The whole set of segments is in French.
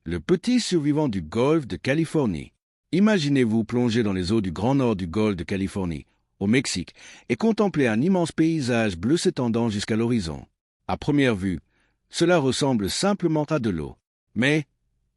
le petit survivant du golfe de Californie. Imaginez-vous plonger dans les eaux du Grand Nord du golfe de Californie, au Mexique, et contempler un immense paysage bleu s'étendant jusqu'à l'horizon. À première vue, cela ressemble simplement à de l'eau. Mais,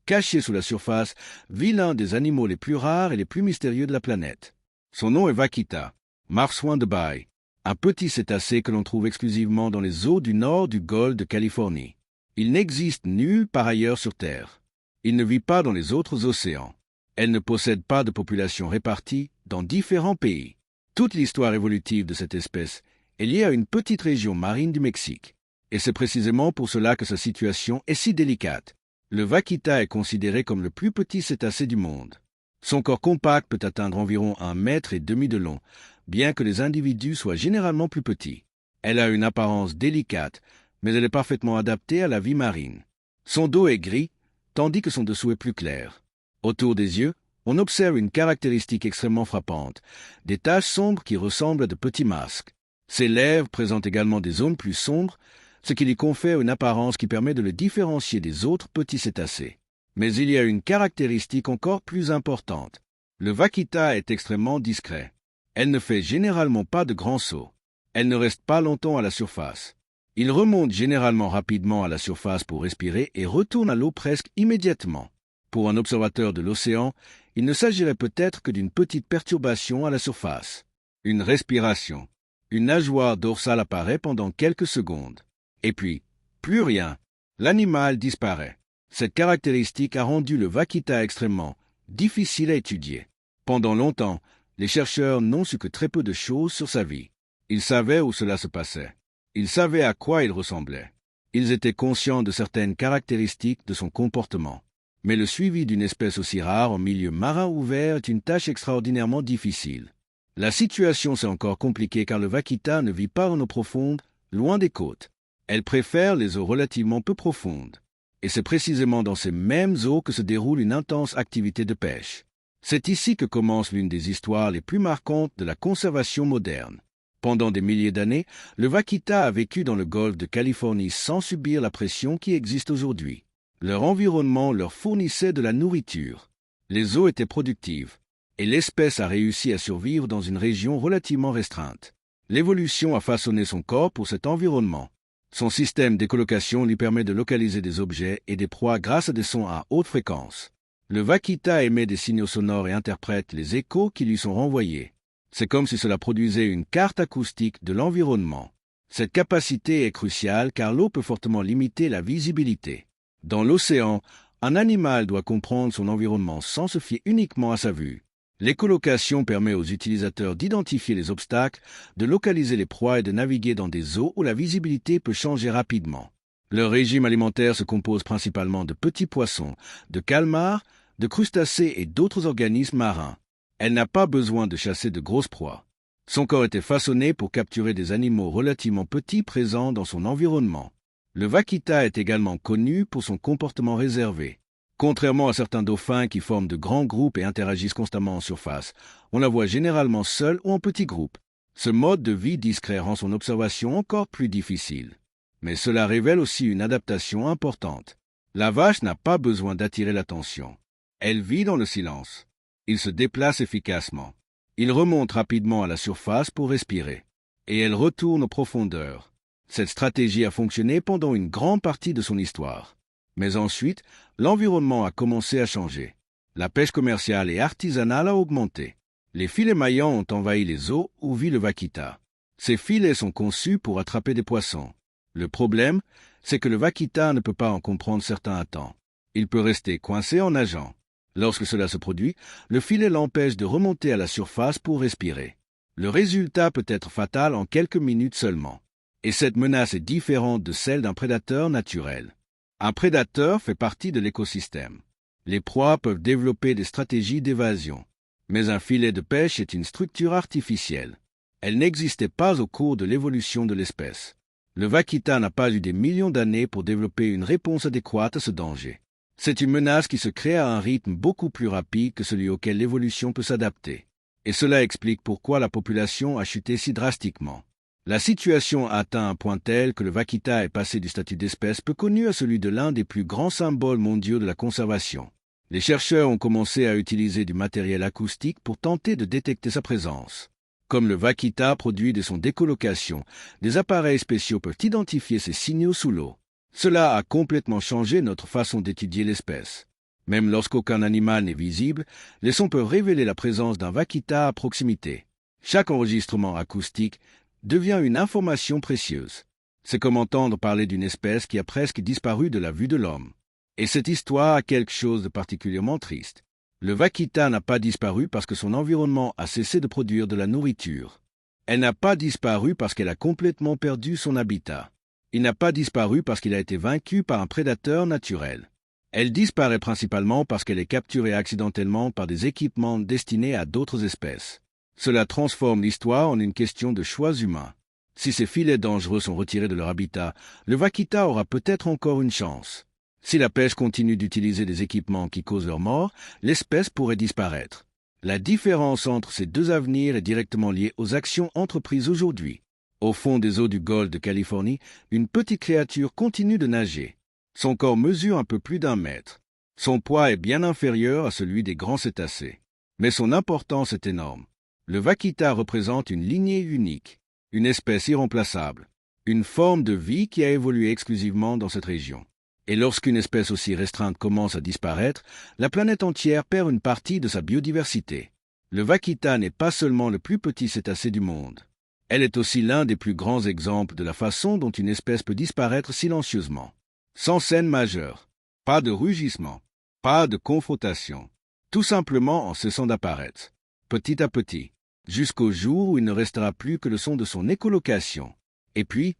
caché sous la surface, vit l'un des animaux les plus rares et les plus mystérieux de la planète. Son nom est Vaquita, marsouin de baille, un petit cétacé que l'on trouve exclusivement dans les eaux du nord du golfe de Californie. Il n'existe nulle part ailleurs sur Terre. Il ne vit pas dans les autres océans. Elle ne possède pas de population répartie dans différents pays. Toute l'histoire évolutive de cette espèce est liée à une petite région marine du Mexique. Et c'est précisément pour cela que sa situation est si délicate. Le vaquita est considéré comme le plus petit cétacé du monde. Son corps compact peut atteindre environ 1,5 mètre de long, bien que les individus soient généralement plus petits. Elle a une apparence délicate, mais elle est parfaitement adaptée à la vie marine. Son dos est gris, tandis que son dessous est plus clair. Autour des yeux, on observe une caractéristique extrêmement frappante, des taches sombres qui ressemblent à de petits masques. Ses lèvres présentent également des zones plus sombres, ce qui lui confère une apparence qui permet de le différencier des autres petits cétacés. Mais il y a une caractéristique encore plus importante. Le vaquita est extrêmement discret. Elle ne fait généralement pas de grands sauts. Elle ne reste pas longtemps à la surface. Il remonte généralement rapidement à la surface pour respirer et retourne à l'eau presque immédiatement. Pour un observateur de l'océan, il ne s'agirait peut-être que d'une petite perturbation à la surface. Une respiration. Une nageoire dorsale apparaît pendant quelques secondes. Et puis, plus rien. L'animal disparaît. Cette caractéristique a rendu le vaquita extrêmement difficile à étudier. Pendant longtemps, les chercheurs n'ont su que très peu de choses sur sa vie. Ils savaient où cela se passait. Ils savaient à quoi il ressemblait. Ils étaient conscients de certaines caractéristiques de son comportement. Mais le suivi d'une espèce aussi rare en milieu marin ouvert est une tâche extraordinairement difficile. La situation s'est encore compliquée car le vaquita ne vit pas en eau profonde, loin des côtes. Elle préfère les eaux relativement peu profondes. Et c'est précisément dans ces mêmes eaux que se déroule une intense activité de pêche. C'est ici que commence l'une des histoires les plus marquantes de la conservation moderne. Pendant des milliers d'années, le vaquita a vécu dans le golfe de Californie sans subir la pression qui existe aujourd'hui. Leur environnement leur fournissait de la nourriture. Les eaux étaient productives, et l'espèce a réussi à survivre dans une région relativement restreinte. L'évolution a façonné son corps pour cet environnement. Son système d'écholocation lui permet de localiser des objets et des proies grâce à des sons à haute fréquence. Le vaquita émet des signaux sonores et interprète les échos qui lui sont renvoyés. C'est comme si cela produisait une carte acoustique de l'environnement. Cette capacité est cruciale car l'eau peut fortement limiter la visibilité. Dans l'océan, un animal doit comprendre son environnement sans se fier uniquement à sa vue. L'écholocation permet aux utilisateurs d'identifier les obstacles, de localiser les proies et de naviguer dans des eaux où la visibilité peut changer rapidement. Leur régime alimentaire se compose principalement de petits poissons, de calmars, de crustacés et d'autres organismes marins. Elle n'a pas besoin de chasser de grosses proies. Son corps était façonné pour capturer des animaux relativement petits présents dans son environnement. Le vaquita est également connu pour son comportement réservé. Contrairement à certains dauphins qui forment de grands groupes et interagissent constamment en surface, on la voit généralement seule ou en petits groupes. Ce mode de vie discret rend son observation encore plus difficile. Mais cela révèle aussi une adaptation importante. La vache n'a pas besoin d'attirer l'attention. Elle vit dans le silence. Il se déplace efficacement. Il remonte rapidement à la surface pour respirer. Et elle retourne aux profondeurs. Cette stratégie a fonctionné pendant une grande partie de son histoire. Mais ensuite, l'environnement a commencé à changer. La pêche commerciale et artisanale a augmenté. Les filets maillants ont envahi les eaux où vit le vaquita. Ces filets sont conçus pour attraper des poissons. Le problème, c'est que le vaquita ne peut pas en comprendre certains à temps. Il peut rester coincé en nageant. Lorsque cela se produit, le filet l'empêche de remonter à la surface pour respirer. Le résultat peut être fatal en quelques minutes seulement. Et cette menace est différente de celle d'un prédateur naturel. Un prédateur fait partie de l'écosystème. Les proies peuvent développer des stratégies d'évasion. Mais un filet de pêche est une structure artificielle. Elle n'existait pas au cours de l'évolution de l'espèce. Le vaquita n'a pas eu des millions d'années pour développer une réponse adéquate à ce danger. C'est une menace qui se crée à un rythme beaucoup plus rapide que celui auquel l'évolution peut s'adapter. Et cela explique pourquoi la population a chuté si drastiquement. La situation a atteint un point tel que le vaquita est passé du statut d'espèce peu connue à celui de l'un des plus grands symboles mondiaux de la conservation. Les chercheurs ont commencé à utiliser du matériel acoustique pour tenter de détecter sa présence. Comme le vaquita produit de son décolocation, des appareils spéciaux peuvent identifier ces signaux sous l'eau. Cela a complètement changé notre façon d'étudier l'espèce. Même lorsqu'aucun animal n'est visible, les sons peuvent révéler la présence d'un vaquita à proximité. Chaque enregistrement acoustique devient une information précieuse. C'est comme entendre parler d'une espèce qui a presque disparu de la vue de l'homme. Et cette histoire a quelque chose de particulièrement triste. Le vaquita n'a pas disparu parce que son environnement a cessé de produire de la nourriture. Elle n'a pas disparu parce qu'elle a complètement perdu son habitat. Il n'a pas disparu parce qu'il a été vaincu par un prédateur naturel. Elle disparaît principalement parce qu'elle est capturée accidentellement par des équipements destinés à d'autres espèces. Cela transforme l'histoire en une question de choix humains. Si ces filets dangereux sont retirés de leur habitat, le vaquita aura peut-être encore une chance. Si la pêche continue d'utiliser des équipements qui causent leur mort, l'espèce pourrait disparaître. La différence entre ces deux avenirs est directement liée aux actions entreprises aujourd'hui. Au fond des eaux du golfe de Californie, une petite créature continue de nager. Son corps mesure un peu plus d'1 mètre. Son poids est bien inférieur à celui des grands cétacés. Mais son importance est énorme. Le vaquita représente une lignée unique, une espèce irremplaçable, une forme de vie qui a évolué exclusivement dans cette région. Et lorsqu'une espèce aussi restreinte commence à disparaître, la planète entière perd une partie de sa biodiversité. Le vaquita n'est pas seulement le plus petit cétacé du monde. Elle est aussi l'un des plus grands exemples de la façon dont une espèce peut disparaître silencieusement. Sans scène majeure, pas de rugissement, pas de confrontation, tout simplement en cessant d'apparaître, petit à petit, jusqu'au jour où il ne restera plus que le son de son écolocation. Et puis,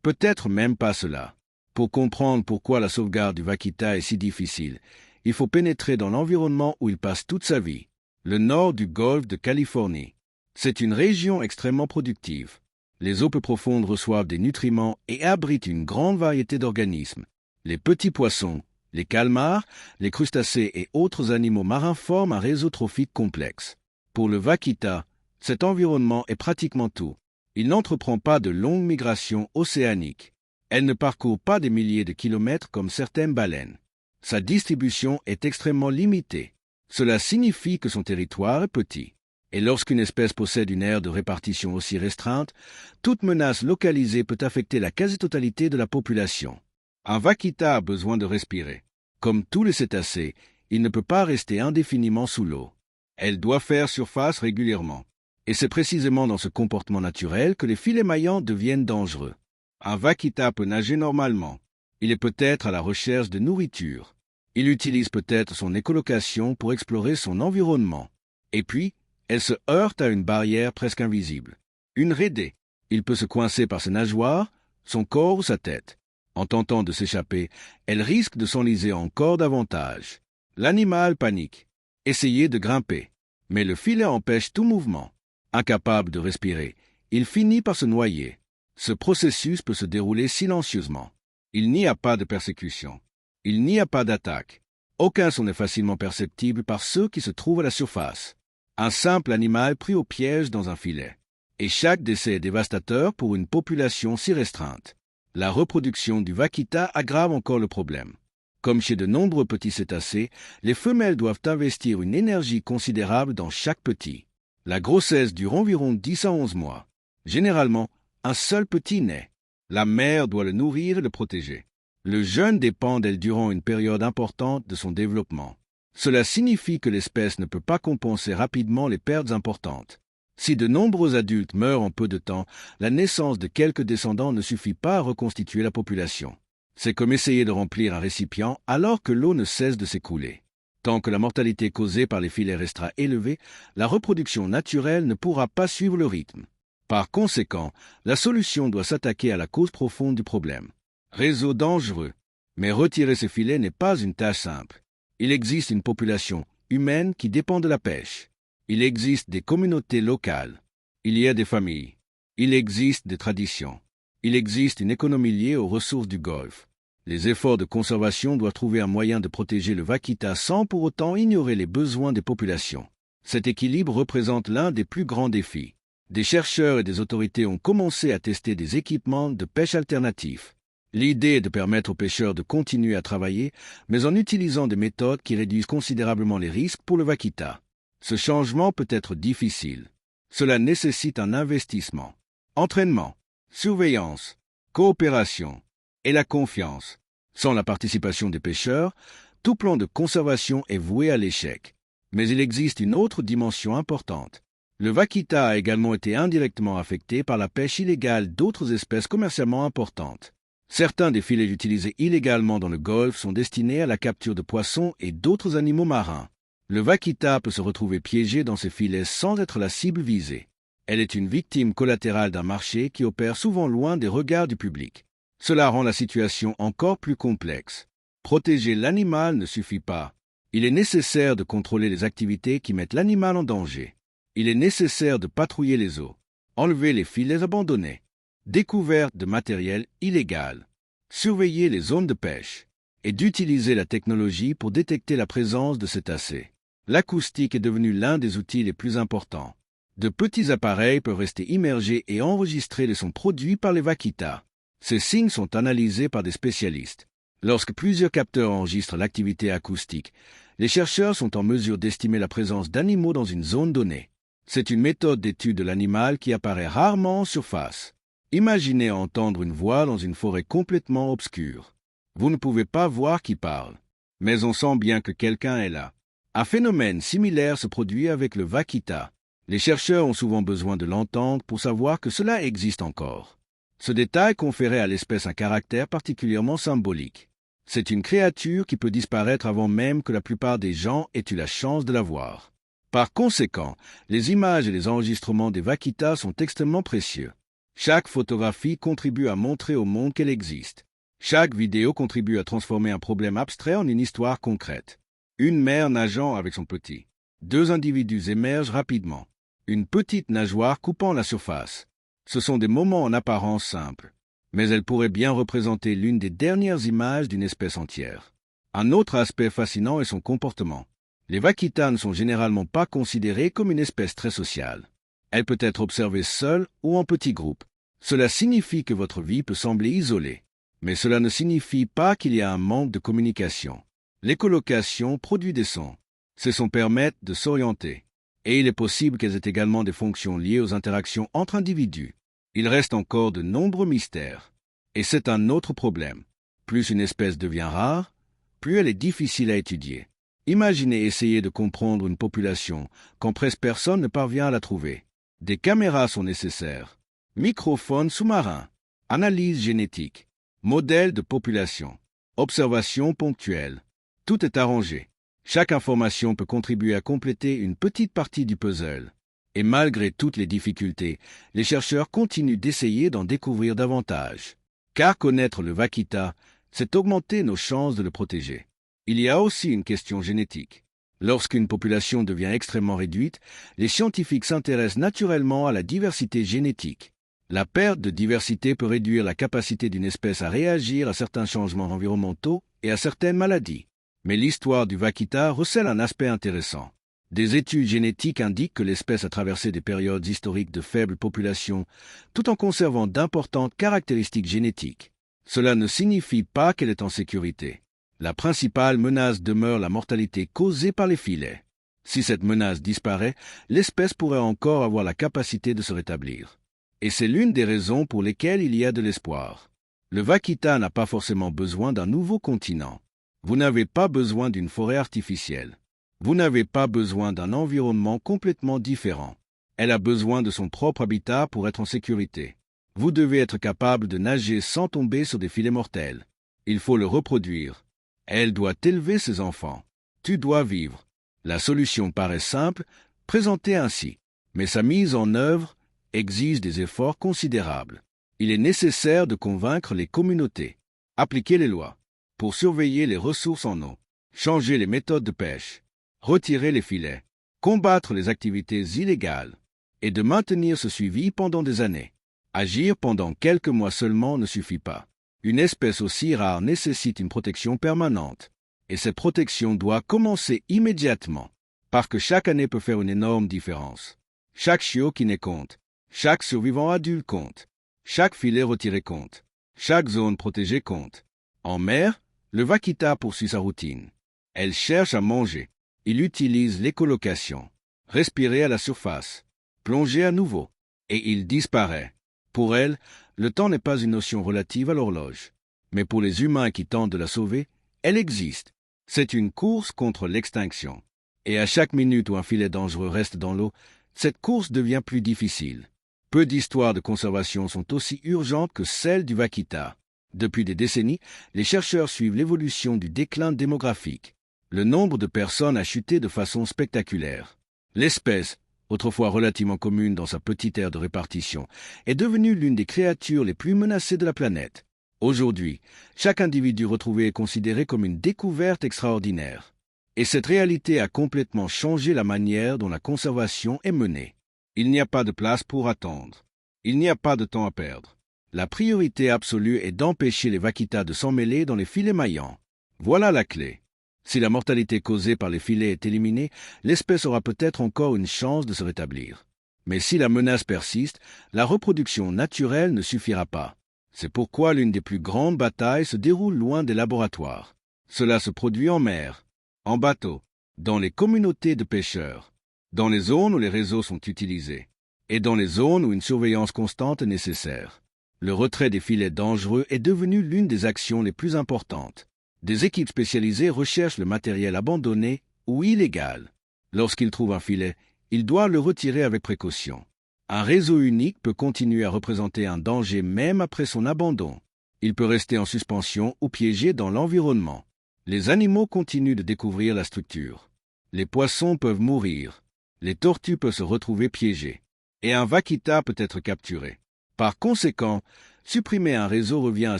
peut-être même pas cela. Pour comprendre pourquoi la sauvegarde du vaquita est si difficile, il faut pénétrer dans l'environnement où il passe toute sa vie, le nord du golfe de Californie. C'est une région extrêmement productive. Les eaux peu profondes reçoivent des nutriments et abritent une grande variété d'organismes. Les petits poissons, les calmars, les crustacés et autres animaux marins forment un réseau trophique complexe. Pour le vaquita, cet environnement est pratiquement tout. Il n'entreprend pas de longues migrations océaniques. Elle ne parcourt pas des milliers de kilomètres comme certaines baleines. Sa distribution est extrêmement limitée. Cela signifie que son territoire est petit. Et lorsqu'une espèce possède une aire de répartition aussi restreinte, toute menace localisée peut affecter la quasi-totalité de la population. Un vaquita a besoin de respirer. Comme tous les cétacés, il ne peut pas rester indéfiniment sous l'eau. Elle doit faire surface régulièrement. Et c'est précisément dans ce comportement naturel que les filets maillants deviennent dangereux. Un vaquita peut nager normalement. Il est peut-être à la recherche de nourriture. Il utilise peut-être son écolocation pour explorer son environnement. Et puis, elle se heurte à une barrière presque invisible. Une raidée. Il peut se coincer par ses nageoires, son corps ou sa tête. En tentant de s'échapper, elle risque de s'enliser encore davantage. L'animal panique. Essayez de grimper. Mais le filet empêche tout mouvement. Incapable de respirer, il finit par se noyer. Ce processus peut se dérouler silencieusement. Il n'y a pas de persécution. Il n'y a pas d'attaque. Aucun son n'est facilement perceptible par ceux qui se trouvent à la surface. Un simple animal pris au piège dans un filet. Et chaque décès est dévastateur pour une population si restreinte. La reproduction du vaquita aggrave encore le problème. Comme chez de nombreux petits cétacés, les femelles doivent investir une énergie considérable dans chaque petit. La grossesse dure environ 10 à 11 mois. Généralement, un seul petit naît. La mère doit le nourrir et le protéger. Le jeune dépend d'elle durant une période importante de son développement. Cela signifie que l'espèce ne peut pas compenser rapidement les pertes importantes. Si de nombreux adultes meurent en peu de temps, la naissance de quelques descendants ne suffit pas à reconstituer la population. C'est comme essayer de remplir un récipient alors que l'eau ne cesse de s'écouler. Tant que la mortalité causée par les filets restera élevée, la reproduction naturelle ne pourra pas suivre le rythme. Par conséquent, la solution doit s'attaquer à la cause profonde du problème. Réseau dangereux. Mais retirer ces filets n'est pas une tâche simple. Il existe une population humaine qui dépend de la pêche. Il existe des communautés locales. Il y a des familles. Il existe des traditions. Il existe une économie liée aux ressources du golfe. Les efforts de conservation doivent trouver un moyen de protéger le vaquita sans pour autant ignorer les besoins des populations. Cet équilibre représente l'un des plus grands défis. Des chercheurs et des autorités ont commencé à tester des équipements de pêche alternatifs. L'idée est de permettre aux pêcheurs de continuer à travailler, mais en utilisant des méthodes qui réduisent considérablement les risques pour le vaquita. Ce changement peut être difficile. Cela nécessite un investissement. Entraînement, surveillance, coopération et la confiance. Sans la participation des pêcheurs, tout plan de conservation est voué à l'échec. Mais il existe une autre dimension importante. Le vaquita a également été indirectement affecté par la pêche illégale d'autres espèces commercialement importantes. Certains des filets utilisés illégalement dans le golfe sont destinés à la capture de poissons et d'autres animaux marins. Le vaquita peut se retrouver piégé dans ces filets sans être la cible visée. Elle est une victime collatérale d'un marché qui opère souvent loin des regards du public. Cela rend la situation encore plus complexe. Protéger l'animal ne suffit pas. Il est nécessaire de contrôler les activités qui mettent l'animal en danger. Il est nécessaire de patrouiller les eaux, enlever les filets abandonnés, découverte de matériel illégal, surveiller les zones de pêche et d'utiliser la technologie pour détecter la présence de cétacés. L'acoustique est devenue l'un des outils les plus importants. De petits appareils peuvent rester immergés et enregistrer les sons produits par les vaquitas. Ces signes sont analysés par des spécialistes. Lorsque plusieurs capteurs enregistrent l'activité acoustique, les chercheurs sont en mesure d'estimer la présence d'animaux dans une zone donnée. C'est une méthode d'étude de l'animal qui apparaît rarement en surface. Imaginez entendre une voix dans une forêt complètement obscure. Vous ne pouvez pas voir qui parle, mais on sent bien que quelqu'un est là. Un phénomène similaire se produit avec le vaquita. Les chercheurs ont souvent besoin de l'entendre pour savoir que cela existe encore. Ce détail conférait à l'espèce un caractère particulièrement symbolique. C'est une créature qui peut disparaître avant même que la plupart des gens aient eu la chance de la voir. Par conséquent, les images et les enregistrements des vaquitas sont extrêmement précieux. Chaque photographie contribue à montrer au monde qu'elle existe. Chaque vidéo contribue à transformer un problème abstrait en une histoire concrète. Une mère nageant avec son petit. Deux individus émergent rapidement. Une petite nageoire coupant la surface. Ce sont des moments en apparence simples, mais elles pourraient bien représenter l'une des dernières images d'une espèce entière. Un autre aspect fascinant est son comportement. Les vaquitas ne sont généralement pas considérées comme une espèce très sociale. Elle peut être observée seule ou en petits groupes. Cela signifie que votre vie peut sembler isolée, mais cela ne signifie pas qu'il y a un manque de communication. L'écholocation produit des sons. Ces sons permettent de s'orienter, et il est possible qu'elles aient également des fonctions liées aux interactions entre individus. Il reste encore de nombreux mystères, et c'est un autre problème. Plus une espèce devient rare, plus elle est difficile à étudier. Imaginez essayer de comprendre une population quand presque personne ne parvient à la trouver. Des caméras sont nécessaires. Microphones sous-marins. Analyse génétique. Modèle de population. Observation ponctuelle. Tout est arrangé. Chaque information peut contribuer à compléter une petite partie du puzzle. Et malgré toutes les difficultés, les chercheurs continuent d'essayer d'en découvrir davantage. Car connaître le vaquita, c'est augmenter nos chances de le protéger. Il y a aussi une question génétique. Lorsqu'une population devient extrêmement réduite, les scientifiques s'intéressent naturellement à la diversité génétique. La perte de diversité peut réduire la capacité d'une espèce à réagir à certains changements environnementaux et à certaines maladies. Mais l'histoire du vaquita recèle un aspect intéressant. Des études génétiques indiquent que l'espèce a traversé des périodes historiques de faible population, tout en conservant d'importantes caractéristiques génétiques. Cela ne signifie pas qu'elle est en sécurité. La principale menace demeure la mortalité causée par les filets. Si cette menace disparaît, l'espèce pourrait encore avoir la capacité de se rétablir. Et c'est l'une des raisons pour lesquelles il y a de l'espoir. Le vaquita n'a pas forcément besoin d'un nouveau continent. Vous n'avez pas besoin d'une forêt artificielle. Vous n'avez pas besoin d'un environnement complètement différent. Elle a besoin de son propre habitat pour être en sécurité. Vous devez être capable de nager sans tomber sur des filets mortels. Il faut le reproduire. Elle doit élever ses enfants. Tu dois vivre. La solution paraît simple, présentée ainsi, mais sa mise en œuvre exige des efforts considérables. Il est nécessaire de convaincre les communautés, appliquer les lois, pour surveiller les ressources en eau, changer les méthodes de pêche, retirer les filets, combattre les activités illégales, et de maintenir ce suivi pendant des années. Agir pendant quelques mois seulement ne suffit pas. Une espèce aussi rare nécessite une protection permanente, et cette protection doit commencer immédiatement, parce que chaque année peut faire une énorme différence. Chaque chiot qui naît compte, Chaque survivant adulte compte. Chaque filet retiré compte. Chaque zone protégée compte. En mer, le vaquita poursuit sa routine. Elle cherche à manger. Il utilise l'écholocation. Respirer à la surface. Plonger à nouveau. Et il disparaît. Pour elle, le temps n'est pas une notion relative à l'horloge. Mais pour les humains qui tentent de la sauver, elle existe. C'est une course contre l'extinction. Et à chaque minute où un filet dangereux reste dans l'eau, cette course devient plus difficile. Peu d'histoires de conservation sont aussi urgentes que celles du vaquita. Depuis des décennies, les chercheurs suivent l'évolution du déclin démographique. Le nombre de personnes a chuté de façon spectaculaire. L'espèce, autrefois relativement commune dans sa petite aire de répartition, est devenue l'une des créatures les plus menacées de la planète. Aujourd'hui, chaque individu retrouvé est considéré comme une découverte extraordinaire. Et cette réalité a complètement changé la manière dont la conservation est menée. Il n'y a pas de place pour attendre. Il n'y a pas de temps à perdre. La priorité absolue est d'empêcher les vaquitas de s'emmêler dans les filets maillants. Voilà la clé. Si la mortalité causée par les filets est éliminée, l'espèce aura peut-être encore une chance de se rétablir. Mais si la menace persiste, la reproduction naturelle ne suffira pas. C'est pourquoi l'une des plus grandes batailles se déroule loin des laboratoires. Cela se produit en mer, en bateau, dans les communautés de pêcheurs, dans les zones où les réseaux sont utilisés, et dans les zones où une surveillance constante est nécessaire. Le retrait des filets dangereux est devenu l'une des actions les plus importantes. Des équipes spécialisées recherchent le matériel abandonné ou illégal. Lorsqu'ils trouvent un filet, ils doivent le retirer avec précaution. Un réseau unique peut continuer à représenter un danger même après son abandon. Il peut rester en suspension ou piégé dans l'environnement. Les animaux continuent de découvrir la structure. Les poissons peuvent mourir. Les tortues peuvent se retrouver piégées. Et un vaquita peut être capturé. Par conséquent, supprimer un réseau revient à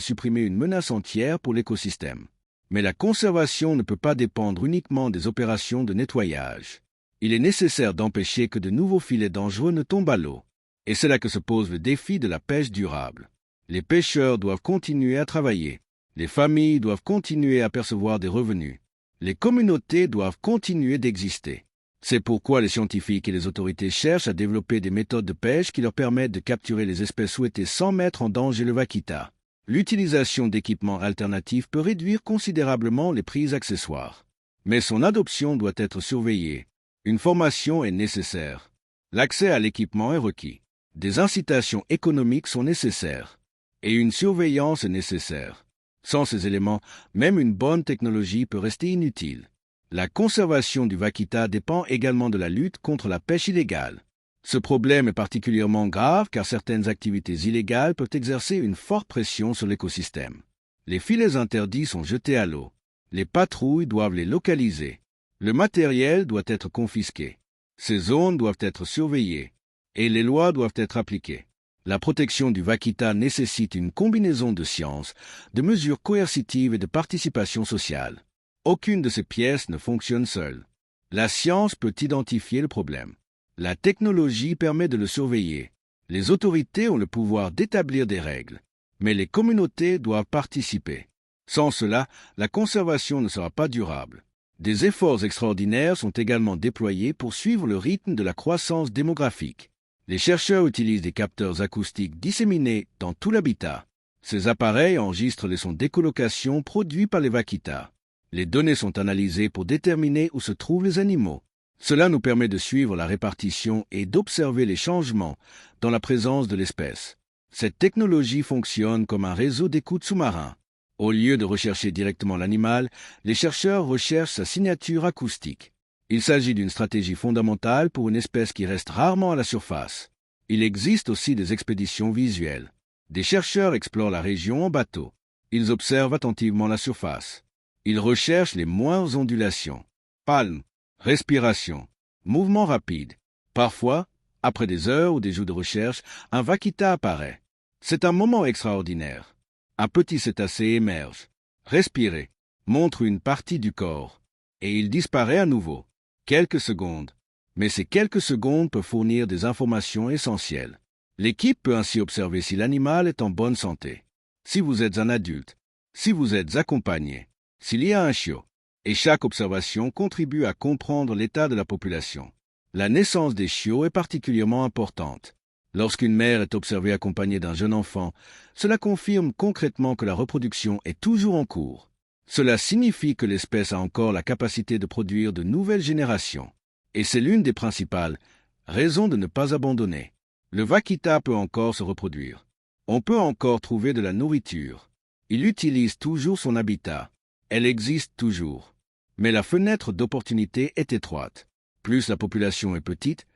supprimer une menace entière pour l'écosystème. Mais la conservation ne peut pas dépendre uniquement des opérations de nettoyage. Il est nécessaire d'empêcher que de nouveaux filets dangereux ne tombent à l'eau. Et c'est là que se pose le défi de la pêche durable. Les pêcheurs doivent continuer à travailler. Les familles doivent continuer à percevoir des revenus. Les communautés doivent continuer d'exister. C'est pourquoi les scientifiques et les autorités cherchent à développer des méthodes de pêche qui leur permettent de capturer les espèces souhaitées sans mettre en danger le vaquita. L'utilisation d'équipements alternatifs peut réduire considérablement les prix accessoires. Mais son adoption doit être surveillée. Une formation est nécessaire. L'accès à l'équipement est requis. Des incitations économiques sont nécessaires. Et une surveillance est nécessaire. Sans ces éléments, même une bonne technologie peut rester inutile. La conservation du vaquita dépend également de la lutte contre la pêche illégale. Ce problème est particulièrement grave car certaines activités illégales peuvent exercer une forte pression sur l'écosystème. Les filets interdits sont jetés à l'eau. Les patrouilles doivent les localiser. Le matériel doit être confisqué. Ces zones doivent être surveillées. Et les lois doivent être appliquées. La protection du vaquita nécessite une combinaison de science, de mesures coercitives et de participation sociale. Aucune de ces pièces ne fonctionne seule. La science peut identifier le problème. La technologie permet de le surveiller. Les autorités ont le pouvoir d'établir des règles. Mais les communautés doivent participer. Sans cela, la conservation ne sera pas durable. Des efforts extraordinaires sont également déployés pour suivre le rythme de la croissance démographique. Les chercheurs utilisent des capteurs acoustiques disséminés dans tout l'habitat. Ces appareils enregistrent les sons d'écholocation produits par les vaquitas. Les données sont analysées pour déterminer où se trouvent les animaux. Cela nous permet de suivre la répartition et d'observer les changements dans la présence de l'espèce. Cette technologie fonctionne comme un réseau d'écoute sous-marin. Au lieu de rechercher directement l'animal, les chercheurs recherchent sa signature acoustique. Il s'agit d'une stratégie fondamentale pour une espèce qui reste rarement à la surface. Il existe aussi des expéditions visuelles. Des chercheurs explorent la région en bateau. Ils observent attentivement la surface. Ils recherchent les moindres ondulations, palmes, respiration, mouvements rapides. Parfois, après des heures ou des jours de recherche, un vaquita apparaît. C'est un moment extraordinaire. Un petit cétacé émerge, respire, montre une partie du corps, et il disparaît à nouveau. Quelques secondes. Mais ces quelques secondes peuvent fournir des informations essentielles. L'équipe peut ainsi observer si l'animal est en bonne santé, si vous êtes un adulte, si vous êtes accompagné, s'il y a un chiot. Et chaque observation contribue à comprendre l'état de la population. La naissance des chiots est particulièrement importante. Lorsqu'une mère est observée accompagnée d'un jeune enfant, cela confirme concrètement que la reproduction est toujours en cours. Cela signifie que l'espèce a encore la capacité de produire de nouvelles générations. Et c'est l'une des principales raisons de ne pas abandonner. Le vaquita peut encore se reproduire. On peut encore trouver de la nourriture. Il utilise toujours son habitat. Elle existe toujours. Mais la fenêtre d'opportunité est étroite. Plus la population est petite,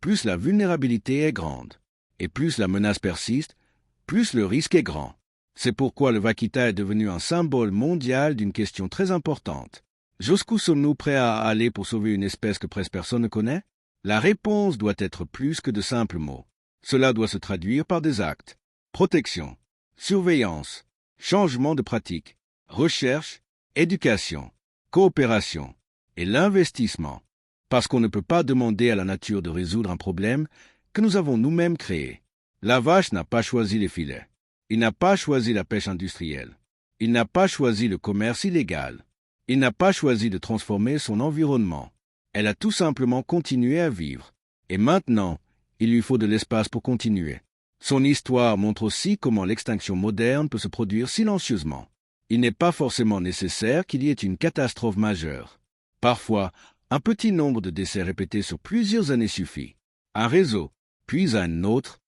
plus la vulnérabilité est grande. Et plus la menace persiste, plus le risque est grand. C'est pourquoi le vaquita est devenu un symbole mondial d'une question très importante. Jusqu'où sommes-nous prêts à aller pour sauver une espèce que presque personne ne connaît? La réponse doit être plus que de simples mots. Cela doit se traduire par des actes. Protection, surveillance, changement de pratique, recherche, éducation, coopération et l'investissement. Parce qu'on ne peut pas demander à la nature de résoudre un problème que nous avons nous-mêmes créé. La vache n'a pas choisi les filets. Il n'a pas choisi la pêche industrielle. Il n'a pas choisi le commerce illégal. Il n'a pas choisi de transformer son environnement. Elle a tout simplement continué à vivre. Et maintenant, il lui faut de l'espace pour continuer. Son histoire montre aussi comment l'extinction moderne peut se produire silencieusement. Il n'est pas forcément nécessaire qu'il y ait une catastrophe majeure. Parfois, un petit nombre de décès répétés sur plusieurs années suffit. Un réseau, puis un autre,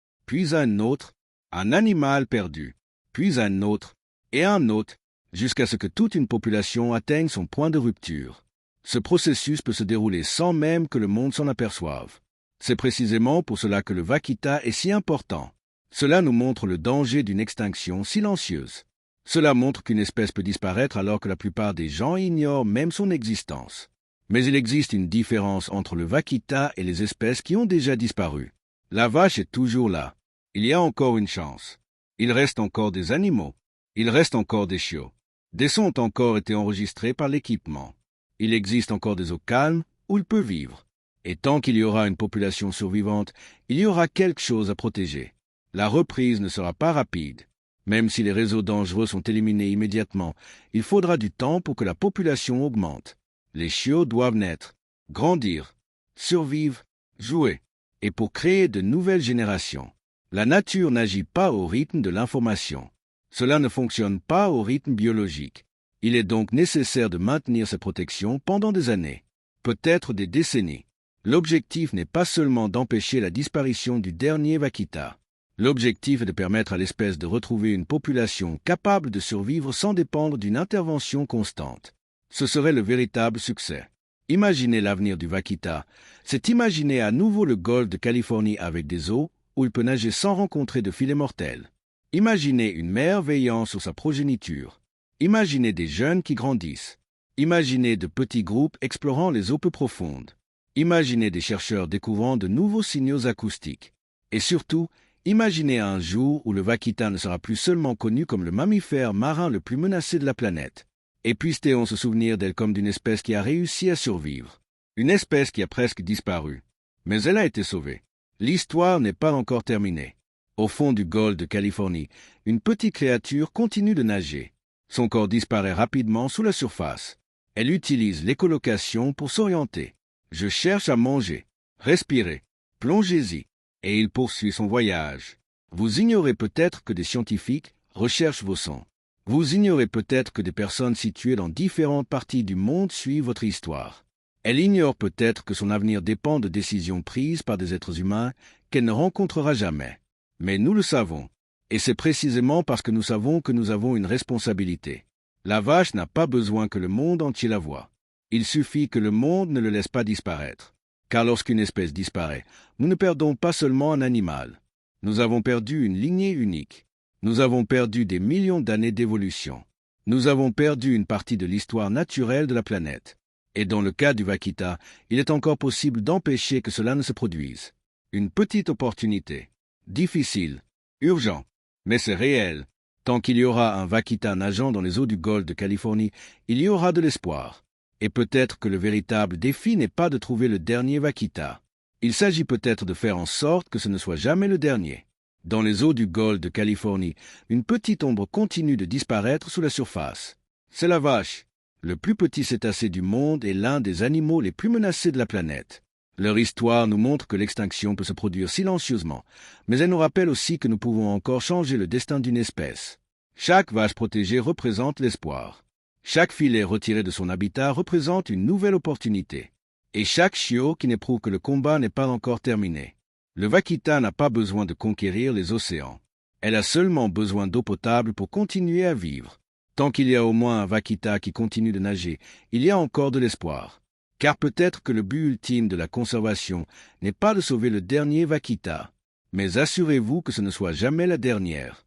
un animal perdu, puis un autre, et un autre, jusqu'à ce que toute une population atteigne son point de rupture. Ce processus peut se dérouler sans même que le monde s'en aperçoive. C'est précisément pour cela que le vaquita est si important. Cela nous montre le danger d'une extinction silencieuse. Cela montre qu'une espèce peut disparaître alors que la plupart des gens ignorent même son existence. Mais il existe une différence entre le vaquita et les espèces qui ont déjà disparu. La vache est toujours là. Il y a encore une chance. Il reste encore des animaux. Il reste encore des chiots. Des sons ont encore été enregistrés par l'équipement. Il existe encore des eaux calmes où il peut vivre. Et tant qu'il y aura une population survivante, il y aura quelque chose à protéger. La reprise ne sera pas rapide. Même si les réseaux dangereux sont éliminés immédiatement, il faudra du temps pour que la population augmente. Les chiots doivent naître, grandir, survivre, jouer, et pour créer de nouvelles générations. La nature n'agit pas au rythme de l'information. Cela ne fonctionne pas au rythme biologique. Il est donc nécessaire de maintenir sa protection pendant des années, peut-être des décennies. L'objectif n'est pas seulement d'empêcher la disparition du dernier vaquita. L'objectif est de permettre à l'espèce de retrouver une population capable de survivre sans dépendre d'une intervention constante. Ce serait le véritable succès. Imaginer l'avenir du vaquita, c'est imaginer à nouveau le golfe de Californie avec des eaux où il peut nager sans rencontrer de filets mortels. Imaginez une mère veillant sur sa progéniture. Imaginez des jeunes qui grandissent. Imaginez de petits groupes explorant les eaux peu profondes. Imaginez des chercheurs découvrant de nouveaux signaux acoustiques. Et surtout, imaginez un jour où le vaquita ne sera plus seulement connu comme le mammifère marin le plus menacé de la planète. Et puisse-t-on se souvenir d'elle comme d'une espèce qui a réussi à survivre. Une espèce qui a presque disparu. Mais elle a été sauvée. L'histoire n'est pas encore terminée. Au fond du golfe de Californie, une petite créature continue de nager. Son corps disparaît rapidement sous la surface. Elle utilise l'écholocation pour s'orienter. Je cherche à manger. Respirez. Plongez-y. Et il poursuit son voyage. Vous ignorez peut-être que des scientifiques recherchent vos sons. Vous ignorez peut-être que des personnes situées dans différentes parties du monde suivent votre histoire. Elle ignore peut-être que son avenir dépend de décisions prises par des êtres humains qu'elle ne rencontrera jamais. Mais nous le savons. Et c'est précisément parce que nous savons que nous avons une responsabilité. La vache n'a pas besoin que le monde entier la voie. Il suffit que le monde ne le laisse pas disparaître. Car lorsqu'une espèce disparaît, nous ne perdons pas seulement un animal. Nous avons perdu une lignée unique. Nous avons perdu des millions d'années d'évolution. Nous avons perdu une partie de l'histoire naturelle de la planète. Et dans le cas du vaquita, il est encore possible d'empêcher que cela ne se produise. Une petite opportunité. Difficile. Urgent. Mais c'est réel. Tant qu'il y aura un vaquita nageant dans les eaux du golfe de Californie, il y aura de l'espoir. Et peut-être que le véritable défi n'est pas de trouver le dernier vaquita. Il s'agit peut-être de faire en sorte que ce ne soit jamais le dernier. Dans les eaux du golfe de Californie, une petite ombre continue de disparaître sous la surface. C'est la vache. Le plus petit cétacé du monde et l'un des animaux les plus menacés de la planète. Leur histoire nous montre que l'extinction peut se produire silencieusement, mais elle nous rappelle aussi que nous pouvons encore changer le destin d'une espèce. Chaque vache protégée représente l'espoir. Chaque filet retiré de son habitat représente une nouvelle opportunité. Et chaque chiot qui n'éprouve que le combat n'est pas encore terminé. Le vaquita n'a pas besoin de conquérir les océans. Elle a seulement besoin d'eau potable pour continuer à vivre. Tant qu'il y a au moins un vaquita qui continue de nager, il y a encore de l'espoir. Car peut-être que le but ultime de la conservation n'est pas de sauver le dernier vaquita, mais assurez-vous que ce ne soit jamais la dernière.